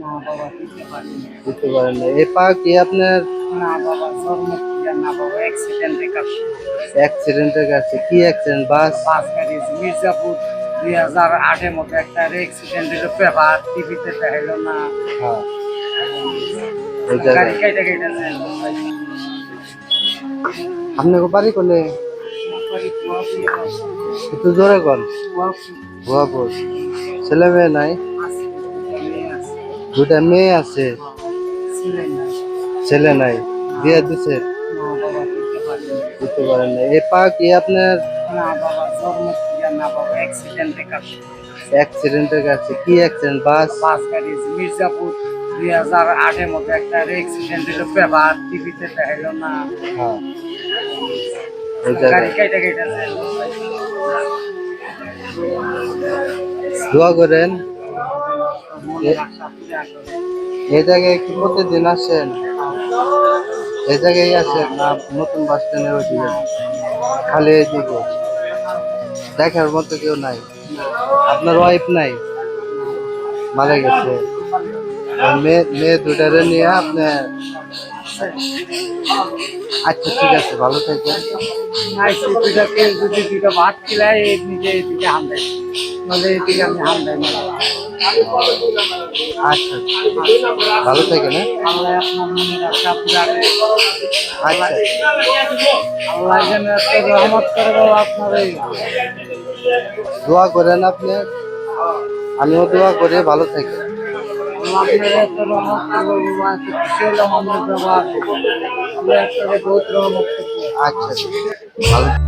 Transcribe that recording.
না বাবা দিতে পারিনি। দিতে পারেন না। এই পা কি আপনার না বাবা জন্ম থেকে না বাবা অ্যাক্সিডেন্টে কাটছে। অ্যাক্সিডেন্টের কাছে? কি অ্যাক্সিডেন্ট? বাস? বাস গাড়ি মির্জাপুর 2008-এর মধ্যে একটা অ্যাক্সিডেন্টের পেপার টিভিতে দেখাইলো না। হ্যাঁ, ওই গাড়ি জায়গায়। কাইটা কাইটা যায়। আপনাকে বাড়ি করলে একটু জোরে কর। ভুয়াপুর। ছেলে মেয়ে নাই? দুটা মেয়ে আছে, ছেলে নাই। বিয়ে দিছে? না বাবা দিতে পারিনি। দিতে পারেন না। এই পা কি আপনার না বাবা জন্ম থেকে না বাবা অ্যাক্সিডেন্টে কাটছে। অ্যাক্সিডেন্টের কাছে? কি অ্যাক্সিডেন্ট? বাস? বাস গাড়ি মির্জাপুর 2008-এর মধ্যে একটা অ্যাক্সিডেন্টের পেপার টিভিতে দেখাইলো না। হ্যাঁ, ওই গাড়ি জায়গায়। কাইটা কাইটা যায়। দোয়া করেন। মনে এ- আশা পূজা করে। এই জায়গায় কি প্রতিদিন আসেন? এই জায়গায় আসেন না নতুন বাস স্ট্যান্ডের ওইদিকে? খালি এইদিকে দেখার মতো কেউ নাই? আপনার ওয়াইফ নাই? মারা গেছে? আর মেয়ে মেয়ে দুটারে নিয়ে আপনি? আচ্ছা, ঠিক আছে, ভালো থাকবেন। আইসি দুটাকে যদি দুটো ভাত খিলাই নিজে এদিকে হামদাই, নাহলে এদিকে আমি হামদাই না। আচ্ছা, ভালো থাকেন। হ্যাঁ, আল্লাহ আপনার মনের আশা পূজা করে। আচ্ছা। আল্লাহ যেন এত রহমত করে বাবা আপনার এই দোয়া করেন আপনি, আমিও দোয়া করি, ভালো থাকেন। আল্লাহ আপনার এত রহমত করবো বাবা, এত খুশি হলাম আমার ব্যবহার। আল্লাহ আপনার বহুত রহমত করবো। আচ্ছা, ভালো।